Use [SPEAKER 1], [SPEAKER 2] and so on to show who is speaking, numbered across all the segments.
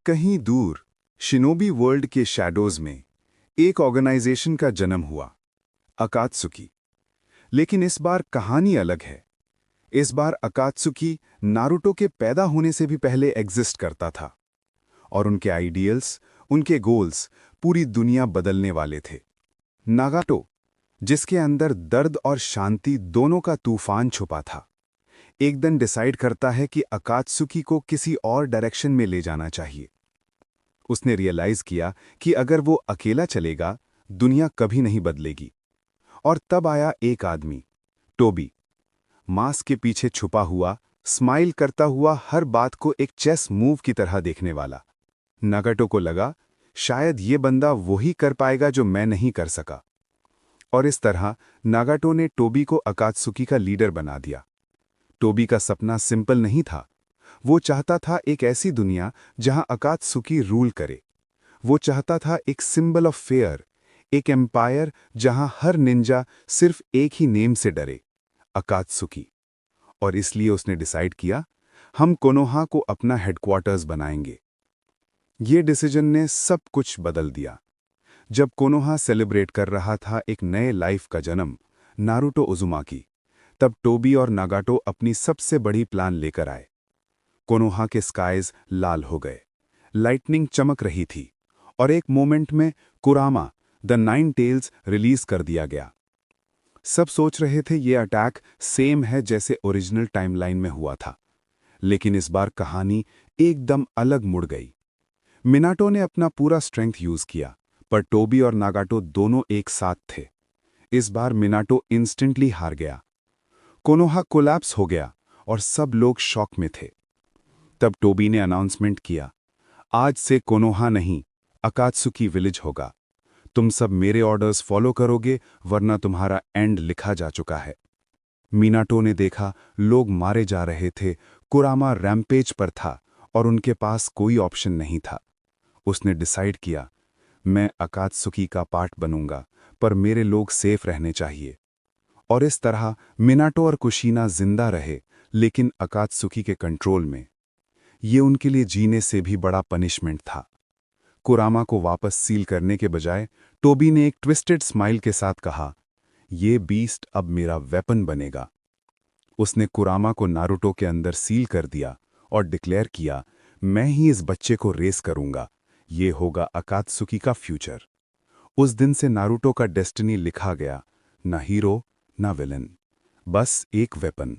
[SPEAKER 1] कहीं दूर shinobi world के शैडोज में एक ऑर्गेनाइजेशन का जन्म हुआ, अकात्सुकी। लेकिन इस बार कहानी अलग है। इस बार अकात्सुकी नारुतो के पैदा होने से भी पहले एग्जिस्ट करता था और उनके आइडियल्स, उनके गोल्स पूरी दुनिया बदलने वाले थे। नागाटो, जिसके अंदर दर्द और शांति दोनों का तूफान छुपा था, एक दिन डिसाइड करता है कि अकात्सुकी को किसी और डायरेक्शन में ले जाना चाहिए। उसने रियलाइज किया कि अगर वो अकेला चलेगा, दुनिया कभी नहीं बदलेगी। और तब आया एक आदमी, टोबी, मास्क के पीछे छुपा हुआ, स्माइल करता हुआ, हर बात को एक चेस मूव की तरह देखने वाला। नागाटो को लगा शायद ये बंदा वही कर पाएगा जो मैं नहीं कर सका। और इस तरह नागाटो ने टोबी को अकात्सुकी का लीडर बना दिया। टोबी का सपना सिंपल नहीं था। वो चाहता था एक ऐसी दुनिया जहां अकात्सुकी रूल करे। वो चाहता था एक सिंबल ऑफ फेयर, एक एम्पायर जहां हर निंजा सिर्फ एक ही नेम से डरे, अकात्सुकी। और इसलिए उसने डिसाइड किया, हम कोनोहा को अपना हेडक्वार्टर्स बनाएंगे। ये डिसीजन ने सब कुछ बदल दिया। जब कोनोहा सेलिब्रेट कर रहा था एक नए लाइफ का जन्म, नारुतो उजुमाकी, तब टोबी और नागाटो अपनी सबसे बड़ी प्लान लेकर आए। कोनोहा के स्काइज लाल हो गए, लाइटनिंग चमक रही थी, और एक मोमेंट में कुरामा द 9 टेल्स रिलीज कर दिया गया। सब सोच रहे थे ये अटैक सेम है जैसे ओरिजिनल टाइमलाइन में हुआ था। लेकिन इस बार कहानी एकदम अलग मुड़ गई। मिनाटो ने अपना पूरा स्ट्रेंथ यूज किया, पर टोबी और नागाटो दोनों एक साथ थे। इस बार मिनाटो इंस्टेंटली हार गया। कोनोहा कोलैप्स हो गया और सब लोग शॉक में थे। तब टोबी ने अनाउंसमेंट किया, आज से कोनोहा नहीं, अकात्सुकी विलेज होगा। तुम सब मेरे ऑर्डर्स फॉलो करोगे, वरना तुम्हारा एंड लिखा जा चुका है। मिनाटो ने देखा लोग मारे जा रहे थे, कुरामा रैम्पेज पर था और उनके पास कोई ऑप्शन नहीं था। उसने डिसाइड किया, मैं अकात्सुकी का पार्ट बनूंगा, पर मेरे लोग सेफ रहने चाहिए। और इस तरह मिनाटो और कुशीना जिंदा रहे, लेकिन अकात्सुकी के कंट्रोल में। ये उनके लिए जीने से भी बड़ा पनिशमेंट था। कुरामा को वापस सील करने के बजाय टोबी ने एक ट्विस्टेड स्माइल के साथ कहा, ये बीस्ट अब मेरा वेपन बनेगा। उसने कुरामा को नारुतो के अंदर सील कर दिया और डिक्लेयर किया, मैं ही इस बच्चे को रेस करूंगा, ये होगा अकात्सुकी का फ्यूचर। उस दिन से नारुतो का डेस्टिनी लिखा गया, ना हीरो ना विलन, बस एक वेपन,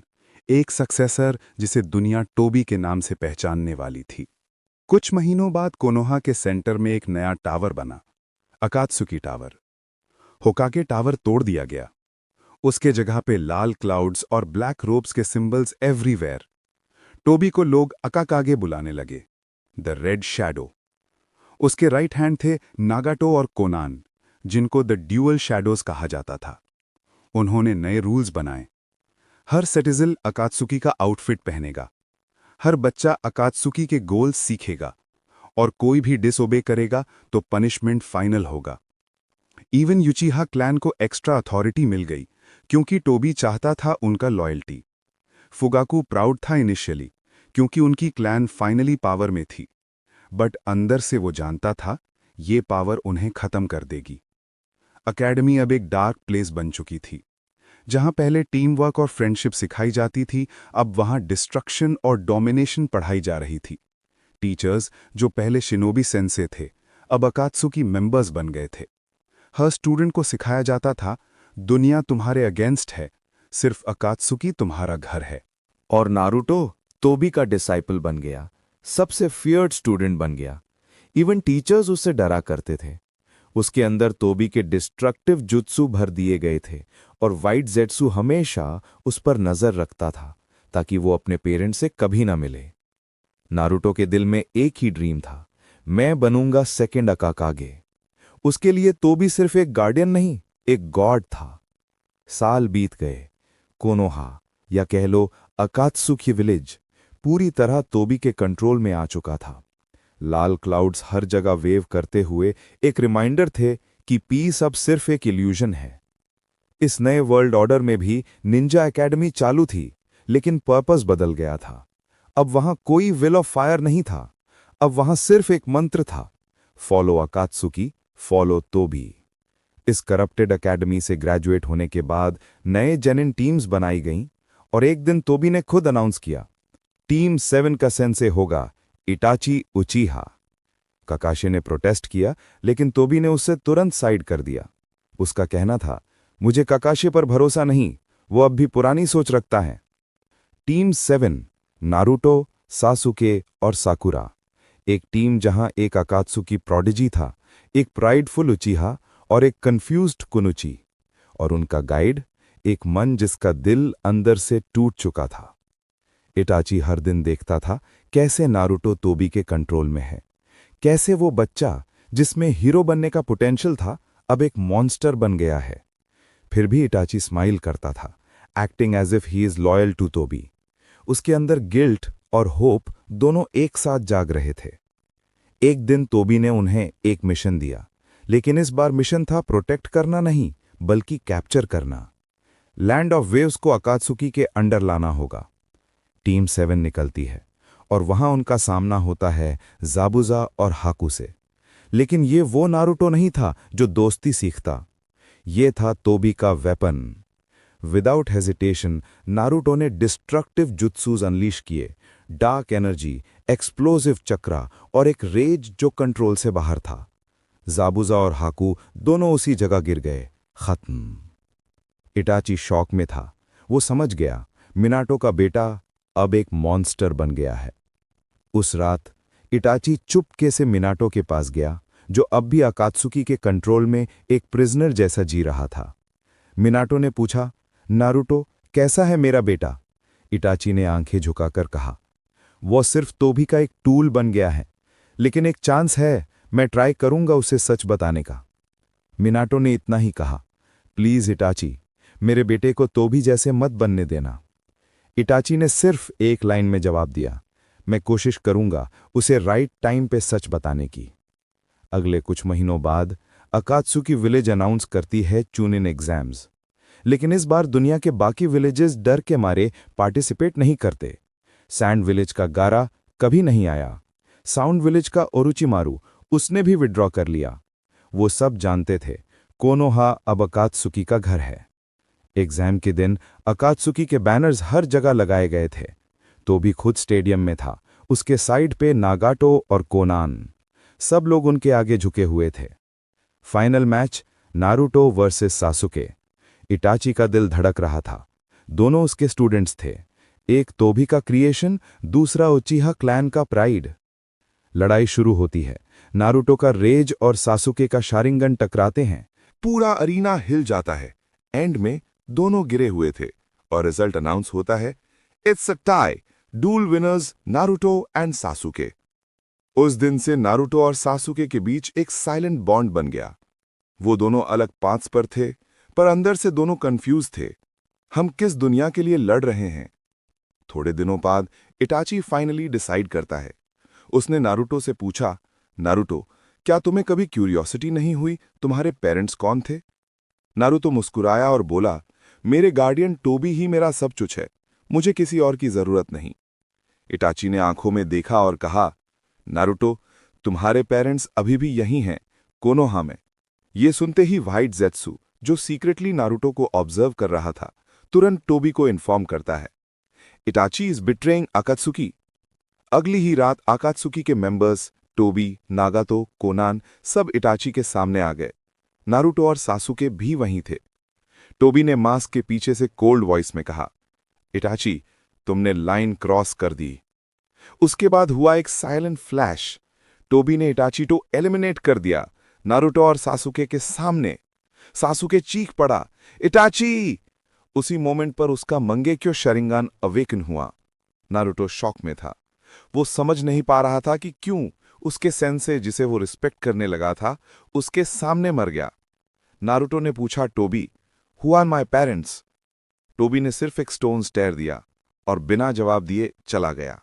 [SPEAKER 1] एक सक्सेसर जिसे दुनिया टोबी के नाम से पहचानने वाली थी। कुछ महीनों बाद कोनोहा के सेंटर में एक नया टावर बना, अकात्सुकी टावर। होकागे टावर तोड़ दिया गया। उसके जगह पे लाल क्लाउड्स और ब्लैक रोब्स के सिंबल्स एवरीवेयर। टोबी को लोग अकाकागे बुलाने लगे, द रेड शैडो। उसके राइट हैंड थे नागाटो और कोनान, जिनको द ड्यूअल शैडोज कहा जाता था। उन्होंने नए रूल्स बनाए। हर सिटीजन अकात्सुकी का आउटफिट पहनेगा, हर बच्चा अकात्सुकी के गोल्स सीखेगा, और कोई भी डिसओबे करेगा तो पनिशमेंट फाइनल होगा। इवन यूचिहा क्लैन को एक्स्ट्रा अथॉरिटी मिल गई, क्योंकि टोबी चाहता था उनका लॉयल्टी। फुगाकू प्राउड था इनिशियली, क्योंकि उनकी क्लैन फाइनली पावर में थी, बट अंदर से वो जानता था ये पावर उन्हें खत्म कर देगी। अकेडमी अब एक डार्क प्लेस बन चुकी थी। जहां पहले टीम वर्क और फ्रेंडशिप सिखाई जाती थी, अब वहां डिस्ट्रक्शन और डोमिनेशन पढ़ाई जा रही थी। टीचर्स जो पहले शिनोबी सेंसे थे, अब अकात्सुकी मेंबर्स बन गए थे। हर स्टूडेंट को सिखाया जाता था, दुनिया तुम्हारे अगेंस्ट है, सिर्फ अकात्सुकी तुम्हारा घर है।
[SPEAKER 2] और नारुतो टोबी का डिसाइपल बन गया, सबसे फियर्ड स्टूडेंट बन गया। इवन टीचर्स उससे डरा करते थे। उसके अंदर टोबी के डिस्ट्रक्टिव जुत्सु भर दिए गए थे, और वाइट जेट्सु हमेशा उस पर नजर रखता था ताकि वो अपने पेरेंट्स से कभी ना मिले। नारुतो के दिल में एक ही ड्रीम था, मैं बनूंगा सेकंड अकाकागे। उसके लिए टोबी सिर्फ एक गार्डियन नहीं, एक गॉड था। साल बीत गए। कोनोहा, या कह लो अकात्सुकी विलेज, पूरी तरह टोबी के कंट्रोल में आ चुका था। लाल क्लाउड्स हर जगह वेव करते हुए एक रिमाइंडर थे कि पीस अब सिर्फ एक इल्यूजन है। इस नए वर्ल्ड ऑर्डर में भी निंजा एकेडमी चालू थी, लेकिन पर्पस बदल गया था। अब वहां कोई विल ऑफ फायर नहीं था, अब वहां सिर्फ एक मंत्र था, फॉलो अकात्सुकी, फॉलो तोबी। इस करप्टेड एकेडमी से ग्रेजुएट होने के बाद नए जेनिन टीम्स बनाई गईं और एक दिन तोबी ने खुद अनाउंस किया, टीम 7 का सेंसे होगा इटाची उचीहा। काकाशी ने प्रोटेस्ट किया, लेकिन तोबी ने उससे तुरंत साइड कर दिया। उसका कहना था, मुझे काकाशी पर भरोसा नहीं, वो अब भी पुरानी सोच रखता है। टीम 7 नारुतो, सासुके और साकुरा, एक टीम जहां एक अकात्सुकी प्रोडिजी था, एक प्राइडफुल उचीहा और एक कंफ्यूज्ड कुनुची, और उनका गाइड एक मन जिसका दिल अंदर से टूट चुका था। इटाची हर दिन देखता था कैसे नारुतो तोबी के कंट्रोल में है, कैसे वो बच्चा जिसमें हीरो बनने का पोटेंशियल था अब एक मॉन्स्टर बन गया है। फिर भी इटाची स्माइल करता था, acting as if he is loyal to Tobi. उसके अंदर गिल्ट और होप दोनों एक साथ जाग रहे थे। एक दिन तोबी ने उन्हें एक मिशन दिया, लेकिन इस बार मिशन था प्रोटेक्ट करना नहीं, बल्कि कैप्चर करना। लैंड ऑफ वेव्स को अकात्सुकी के अंडर लाना होगा। टीम 7 निकलती है और वहां उनका सामना होता है जाबुजा और हाकू से। लेकिन ये वो नारुतो नहीं था जो दोस्ती सीखता, ये था तोबी का वेपन। विदाउट हेजिटेशन नारुतो ने डिस्ट्रक्टिव जुत्सूज अनलीश किए, डार्क एनर्जी, एक्सप्लोसिव चक्रा और एक रेज जो कंट्रोल से बाहर था। जाबुजा और हाकू दोनों उसी जगह गिर गए, खत्म। इटाची शॉक में था, वो समझ गया मिनाटो का बेटा अब एक मॉन्स्टर बन गया है। उस रात इटाची चुपके से मिनाटो के पास गया, जो अब भी अकात्सुकी के कंट्रोल में एक प्रिजनर जैसा जी रहा था। मिनाटो ने पूछा, नारुतो कैसा है मेरा बेटा? इटाची ने आंखें झुकाकर कहा, वो सिर्फ तोबी का एक टूल बन गया है, लेकिन एक चांस है, मैं ट्राई करूंगा उसे सच बताने का। मिनाटो ने इतना ही कहा, प्लीज इटाची, मेरे बेटे को तोबी जैसे मत बनने देना। इटाची ने सिर्फ एक लाइन में जवाब दिया, मैं कोशिश करूंगा उसे राइट टाइम पे सच बताने की। अगले कुछ महीनों बाद अकात्सुकी विलेज अनाउंस करती है चून इन एग्जाम्स, लेकिन इस बार दुनिया के बाकी विलेजेस डर के मारे पार्टिसिपेट नहीं करते। सैंड विलेज का गारा कभी नहीं आया, साउंड विलेज का ओरुचिमारू, उसने भी विड्रॉ कर लिया। वो सब जानते थे कोनोहा अब अकात्सुकी का घर है। एग्जाम के दिन अकात्सुकी के बैनर्स हर जगह लगाए गए थे। तोबी खुद स्टेडियम में था, उसके साइड पे नागाटो और कोनान, सब लोग उनके आगे झुके हुए थे। Final match Naruto versus सासुके। Itachi का दिल धड़क रहा था, दोनों उसके स्टूडेंट्स थे, एक तोबी का क्रिएशन, दूसरा उचीहा क्लैन का प्राइड। लड़ाई शुरू होती है, नारुतो का रेज और सासुके का शारिंगन टकराते हैं,
[SPEAKER 3] पूरा अरीना हिल जाता है। एंड में दोनों गिरे हुए थे और रिजल्ट अनाउंस होता है, it's a tie, dual winners Naruto and Sasuke. उस दिन से नारुतो और सासुके के बीच एक साइलेंट बॉन्ड बन गया। वो दोनों अलग पाथ्स पर थे, पर अंदर से दोनों कंफ्यूज थे, हम किस दुनिया के लिए लड़ रहे हैं। थोड़े दिनों बाद इटाची फाइनली डिसाइड करता है। उसने नारुतो से पूछा, नारुतो, क्या तुम्हें कभी क्यूरियोसिटी नहीं हुई तुम्हारे पेरेंट्स कौन थे? नारुतो मुस्कुराया और बोला, मेरे गार्डियन टोबी ही मेरा सब कुछ है, मुझे किसी और की जरूरत नहीं। इटाची ने आंखों में देखा और कहा, नारुतो, तुम्हारे पेरेंट्स अभी भी यहीं हैं, कोनोहा में। ये सुनते ही व्हाइट ज़ेत्सु, जो सीक्रेटली नारुतो को ऑब्जर्व कर रहा था, तुरंत टोबी को इन्फॉर्म करता है, इटाची इज बिट्रेइंग अकात्सुकी। अगली ही रात अकात्सुकी के मेंबर्स टोबी, नागातो, कोनान सब इटाची के सामने आ गए। नारुतो और सासुके भी वहीं थे। टोबी ने मास्क के पीछे से कोल्ड वॉइस में कहा, इटाची, तुमने लाइन क्रॉस कर दी। उसके बाद हुआ एक साइलेंट फ्लैश। टोबी ने इटाची को एलिमिनेट कर दिया, नारुतो और सासुके के सामने। सासुके चीख पड़ा, इटाची! उसी मोमेंट पर उसका मंगेक्यो शरिंगान अवेकन हुआ। नारुतो शॉक में था, वो समझ नहीं पा रहा था कि क्यों उसके सेंसे, जिसे वो रिस्पेक्ट करने लगा था, उसके सामने मर गया। नारुतो ने पूछा, Tobi, who are my parents? Tobi ने सिर्फ एक स्टोन स्टेयर दिया और बिना जवाब दिए चला गया।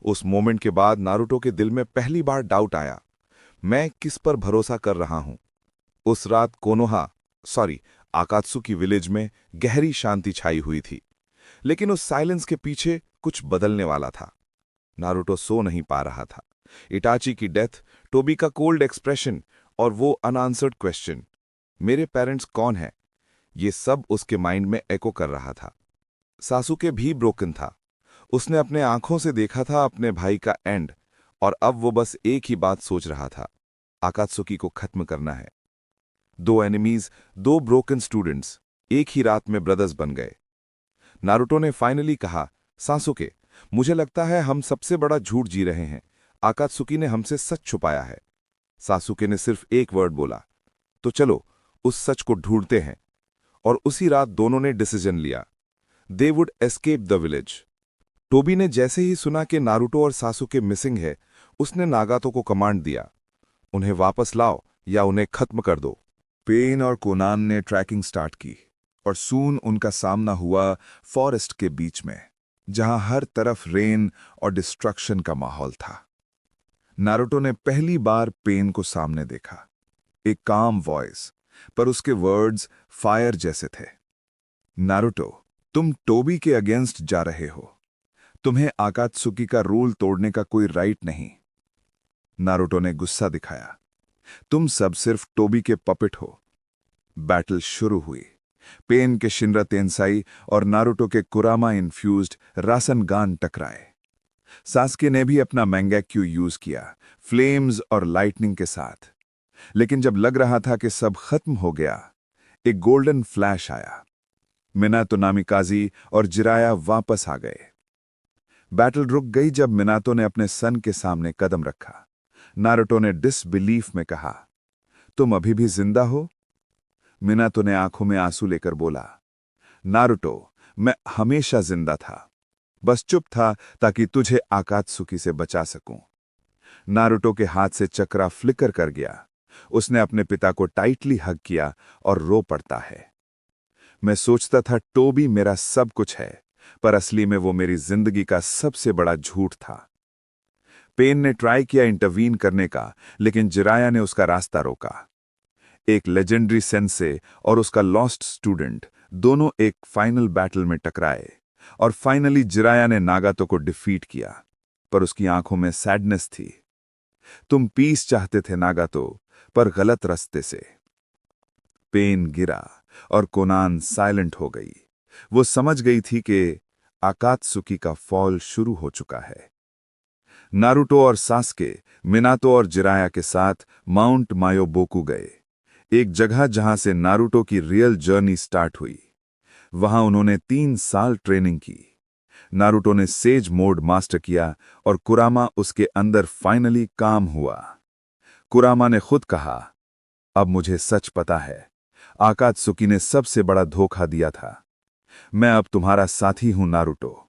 [SPEAKER 3] उस मोमेंट के बाद नारुतो के दिल में पहली बार डाउट आया, मैं किस पर भरोसा कर रहा हूं? उस रात अकात्सुकी विलेज में गहरी शांति छाई हुई थी, लेकिन उस साइलेंस के पीछे कुछ बदलने वाला था। नारुतो सो नहीं पा रहा था, इटाची की डेथ, टोबी का कोल्ड एक्सप्रेशन और वो अनआंसर्ड क्वेश्चन, मेरे पेरेंट्स कौन है, ये सब उसके माइंड में एको कर रहा था। सासुके भी ब्रोकन था। उसने अपने आंखों से देखा था अपने भाई का एंड, और अब वो बस एक ही बात सोच रहा था, आकात्सुकी को खत्म करना है। दो एनिमीज, दो ब्रोकन स्टूडेंट्स, एक ही रात में ब्रदर्स बन गए। नारुतो ने फाइनली कहा, सासुके, मुझे लगता है हम सबसे बड़ा झूठ जी रहे हैं। आकात्सुकी ने हमसे सच छुपाया है। सासुके ने सिर्फ एक वर्ड बोला, तो चलो उस सच को ढूंढते हैं। और उसी रात दोनों ने डिसीजन लिया, they would escape the village. Tobi ने जैसे ही सुना कि नारुतो और सासुके मिसिंग है, उसने नागातो को कमांड दिया, उन्हें वापस लाओ या उन्हें खत्म कर दो।
[SPEAKER 1] पेन और कोनान ने ट्रैकिंग स्टार्ट की और सून उनका सामना हुआ फॉरेस्ट के बीच में, जहां हर तरफ रेन और डिस्ट्रक्शन का माहौल था। नारुतो ने पहली बार पेन को सामने देखा, एक काम वॉइस, पर उसके वर्ड्स फायर जैसे थे। नारुतो, तुम टोबी के अगेंस्ट जा रहे हो। तुम्हें आकात्सुकी का रूल तोड़ने का कोई राइट नहीं। नारुतो ने गुस्सा दिखाया, तुम सब सिर्फ टोबी के पपेट हो। बैटल शुरू हुई। पेन के शिनरा तेंसाई और नारुतो के कुरामा इन्फ्यूज्ड रासनगान टकराए। सास्के ने भी अपना मैंगैक्यू यूज किया, फ्लेम्स और लाइटनिंग के साथ। लेकिन जब लग रहा था कि सब खत्म हो गया, एक गोल्डन फ्लैश आया। मिनातो नामिकाजी और जिराया वापस आ गए। बैटल रुक गई जब मिनातो ने अपने सन के सामने कदम रखा। नारुतो ने डिसबिलीफ में कहा, तुम अभी भी जिंदा हो? मिनातो ने आंखों में आंसू लेकर बोला, नारुतो, मैं हमेशा जिंदा था, बस चुप था ताकि तुझे आकात्सुकी से बचा सकूं। नारुतो के हाथ से चक्रा फ्लिकर कर गया। उसने अपने पिता को टाइटली हग किया और रो पड़ता है। मैं सोचता था टोबी मेरा सब कुछ है, पर असली में वो मेरी जिंदगी का सबसे बड़ा झूठ था। पेन ने ट्राई किया इंटरवीन करने का, लेकिन जिराया ने उसका रास्ता रोका। एक लेजेंडरी सेंसे और उसका लॉस्ट स्टूडेंट दोनों एक फाइनल बैटल में टकराए, और फाइनली जिराया ने नागातो को डिफीट किया, पर उसकी आंखों में सैडनेस थी। तुम पीस चाहते थे नागातो, पर गलत रास्ते से। पेन गिरा और कोनान साइलेंट हो गई। वो समझ गई थी कि आकात्सुकी का फॉल शुरू हो चुका है। नारुतो और सास्के मिनातो और जिराया के साथ माउंट मायोबोकू गए, एक जगह जहां से नारुतो की रियल जर्नी स्टार्ट हुई। वहां उन्होंने 3 साल ट्रेनिंग की। नारुतो ने सेज मोड मास्टर किया और कुरामा उसके अंदर फाइनली काम हुआ। कुरामा ने खुद कहा, अब मुझे सच पता है, आकात्सुकी ने सबसे बड़ा धोखा दिया था। मैं अब तुम्हारा साथी हूं नारुतो।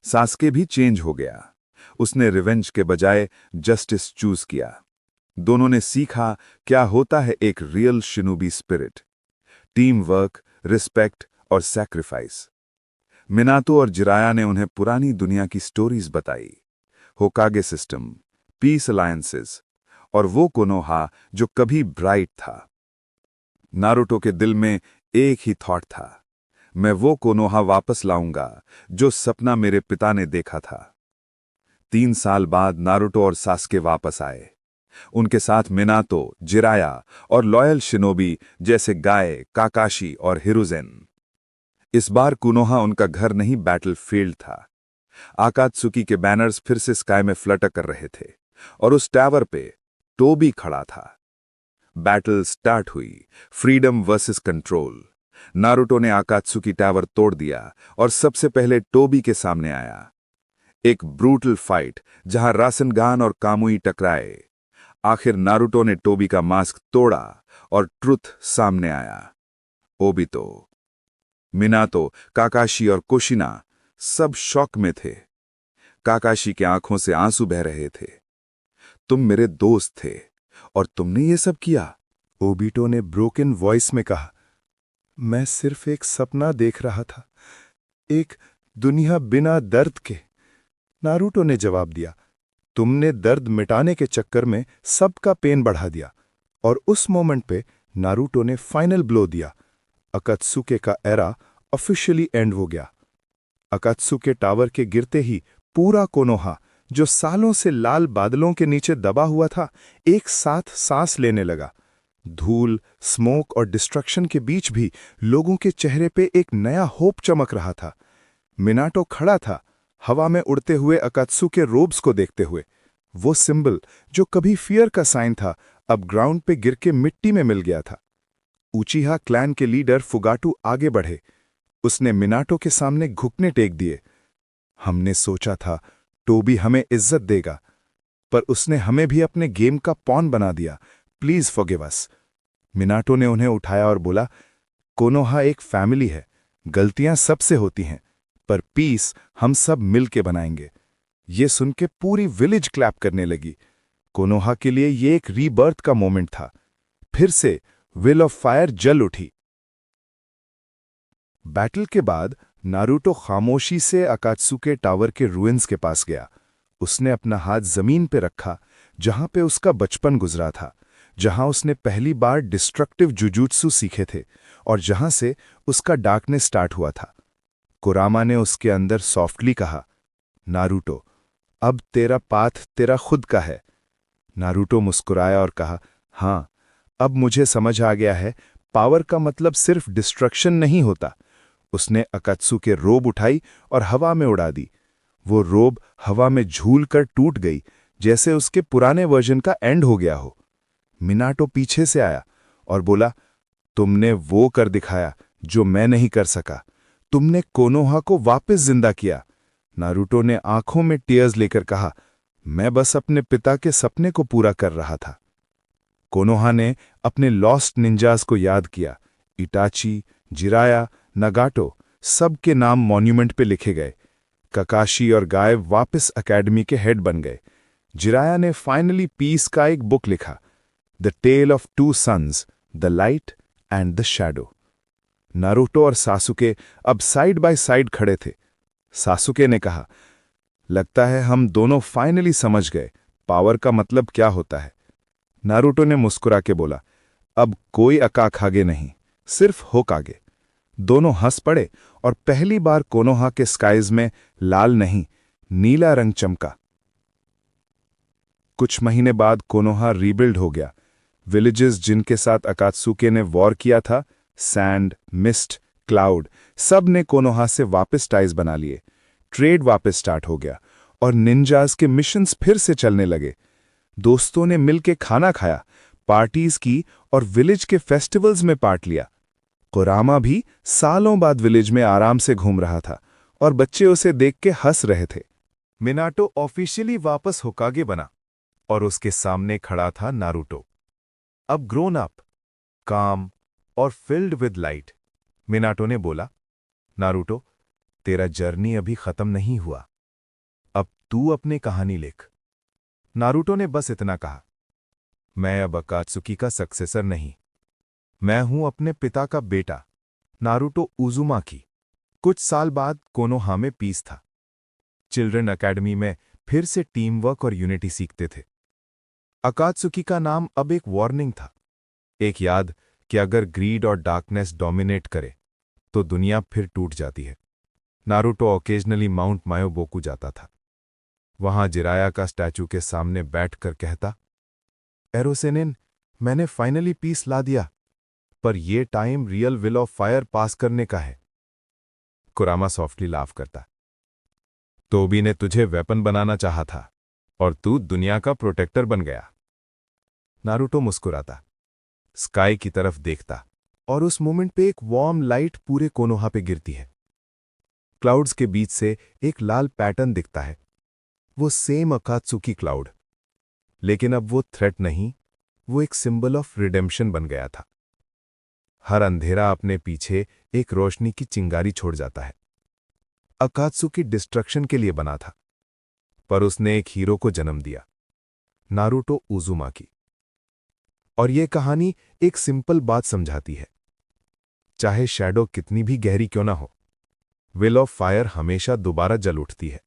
[SPEAKER 1] सास्के भी चेंज हो गया। उसने रिवेंज के बजाय जस्टिस चूज किया। दोनों ने सीखा क्या होता है एक real shinobi spirit, team work, respect और सैक्रिफाइस। मिनातो और जिराया ने उन्हें पुरानी दुनिया की स्टोरीज बताई, होकागे सिस्टम, पीस अलायंसेस और वो कोनोहा जो कभी ब्राइट था। नारुतो के दिल में एक ही थॉट था, मैं वो कोनोहा वापस लाऊंगा जो सपना मेरे पिता ने देखा था। 3 साल बाद नारुतो और सास्के वापस आए। उनके साथ मिनातो, जिराया और लॉयल शिनोबी जैसे गाय, काकाशी और हिरुजेन। इस बार कुनोहा उनका घर नहीं, बैटलफील्ड था। आकात्सुकी के बैनर्स फिर से स्काई में फ्लटर कर रहे थे और उस टावर पे टोबी खड़ा था। बैटल स्टार्ट हुई, फ्रीडम वर्सेस कंट्रोल। नारुतो ने आकात्सुकी टावर तोड़ दिया और सबसे पहले टोबी के सामने आया। एक ब्रूटल फाइट जहां रासनगान और कामुई टकराए। आखिर नारुतो ने टोबी का मास्क तोड़ा और ट्रुथ सामने आया। ओबितो, मिनातो, काकाशी और कुशिना सब शॉक में थे। काकाशी की आंखों से आंसू बह रहे थे। तुम मेरे दोस्त थे और तुमने ये सब किया, ओबिटो ने ब्रोकन वॉइस में कहा। मैं सिर्फ एक सपना देख रहा था, एक दुनिया बिना दर्द के, नारुतो ने जवाब दिया। तुमने दर्द मिटाने के चक्कर में सबका पेन बढ़ा दिया, और उस मोमेंट पे नारुतो ने फाइनल ब्लो दिया। अकात्सुके का एरा ऑफिशियली एंड हो गया। अकात्सुके टावर के गिरते ही पूरा कोनोहा जो सालों से लाल बादलों के नीचे दबा हुआ था, एक साथ सांस लेने लगा। धूल, स्मोक और डिस्ट्रक्शन के बीच भी लोगों के चेहरे पे एक नया होप चमक रहा था। मिनाटो खड़ा था, हवा में उड़ते हुए अकात्सुकी के रोब्स को देखते हुए। वो सिंबल जो कभी फियर का साइन था, अब ग्राउंड पे गिर के मिट्टी में मिल गया था। उचिहा क्लैन के लीडर फुगाटू आगे बढ़े। उसने मिनाटो के सामने घुटने टेक दिए। हमने सोचा था टोबी हमें इज्जत देगा, पर उसने हमें भी अपने गेम का पॉन बना दिया। Please forgive us. मिनाटो ने उन्हें उठाया और बोला, कोनोहा एक फैमिली है, गलतियां सबसे होती हैं, पर पीस हम सब मिल के बनाएंगे। ये सुन के पूरी विलेज क्लैप करने लगी। कोनोहा के लिए ये एक रीबर्थ का मोमेंट था। फिर से विल ऑफ फायर जल उठी। बैटल के बाद नारुतो खामोशी से अकात्सुकी टावर के रुइंस के पास गया। उसने अपना हाथ जमीन पे रखा, जहां पे उसका बचपन गुजरा था, जहां उसने पहली बार डिस्ट्रक्टिव जुजुत्सु सीखे थे और जहां से उसका डार्कनेस स्टार्ट हुआ था। कुरामा ने उसके अंदर सॉफ्टली कहा, नारुतो, अब तेरा पाथ तेरा खुद का है। नारुतो मुस्कुराया और कहा, हाँ, अब मुझे समझ आ गया है, पावर का मतलब सिर्फ डिस्ट्रक्शन नहीं होता। उसने अकात्सुकी के रोब उठाई और हवा में उड़ा दी। वो रोब हवा में झूल कर टूट गई, जैसे उसके पुराने वर्जन का एंड हो गया हो। मिनाटो पीछे से आया और बोला, तुमने वो कर दिखाया जो मैं नहीं कर सका। तुमने कोनोहा को वापस जिंदा किया। नारुतो ने आंखों में टीयर्स लेकर कहा, मैं बस अपने पिता के सपने को पूरा कर रहा था। कोनोहा ने अपने लॉस्ट निंजास को याद किया। इटाची, जिराया, नगाटो, सबके नाम मॉन्यूमेंट पे लिखे गए। ककाशी और गाय वापस एकेडमी के हेड बन गए। जिराया ने फाइनली पीस का एक बुक लिखा, the tale of two sons, the light and the shadow. Naruto और सासुके अब साइड बाय साइड खड़े थे। सासुके ने कहा, लगता है हम दोनों फाइनली समझ गए पावर का मतलब क्या होता है। नारुतो ने मुस्कुरा के बोला, अब कोई अकाखागे नहीं, सिर्फ होकागे। दोनों हंस पड़े और पहली बार कोनोहा के स्काइज में लाल नहीं, नीला रंग चमका। कुछ महीने बाद कोनोहा रीबिल्ड हो गया। विलेजेस जिनके साथ अकात्सुकी ने वॉर किया था, सैंड, मिस्ट, क्लाउड, सब ने कोनोहा से वापस टाइज बना लिए। ट्रेड वापस स्टार्ट हो गया और निंजास के मिशंस फिर से चलने लगे। दोस्तों ने मिलके खाना खाया, पार्टीज की और विलेज के फेस्टिवल्स में पार्ट लिया। कुरामा भी सालों बाद विलेज में आराम से घूम रहा था और बच्चे उसे देख के हंस रहे थे। मिनाटो ऑफिशियली वापस होकागे बना और उसके सामने खड़ा था नारुतो, अब ग्रोन अप, काम और फिल्ड विद लाइट। मिनाटो ने बोला, नारुतो, तेरा जर्नी अभी खत्म नहीं हुआ, अब तू अपनी कहानी लिख। नारुतो ने बस इतना कहा, मैं अब अकात्सुकी का सक्सेसर नहीं, मैं हूं अपने पिता का बेटा, नारुतो उजुमाकी। कुछ साल बाद कोनोहा में पीस था। चिल्ड्रन एकेडमी में फिर से टीम वर्क और यूनिटी सीखते थे। अकात्सुकी का नाम अब एक वार्निंग था, एक याद कि अगर ग्रीड और डार्कनेस डोमिनेट करे तो दुनिया फिर टूट जाती है। नारुतो ओकेजनली माउंट मायोबोकू जाता था। वहां जिराया का स्टैचू के सामने बैठकर कहता, एरोसेनिन, मैंने फाइनली पीस ला दिया, पर यह time real will of fire pass करने का है। कुरामा सॉफ्टली लाफ करता, तोबी ने तुझे वेपन बनाना चाहा था और तू दुनिया का प्रोटेक्टर बन गया। नारुतो मुस्कुराता, स्काई की तरफ देखता और उस मोमेंट पे एक वार्म लाइट पूरे कोनोहा पे गिरती है। क्लाउड्स के बीच से एक लाल पैटर्न दिखता है, वो सेम अकात्सुकी क्लाउड, लेकिन अब वो थ्रेट नहीं, वो एक सिंबल ऑफ रिडेम्पशन बन गया था। हर अंधेरा अपने पीछे एक रोशनी की चिंगारी छोड़ जाता है। अकात्सुकी डिस्ट्रक्शन के लिए बना था, पर उसने एक हीरो को जन्म दिया, नारुतो उजुमाकी। और यह कहानी एक सिंपल बात समझाती है, चाहे शैडो कितनी भी गहरी क्यों ना हो, विल ऑफ फायर हमेशा दोबारा जल उठती है।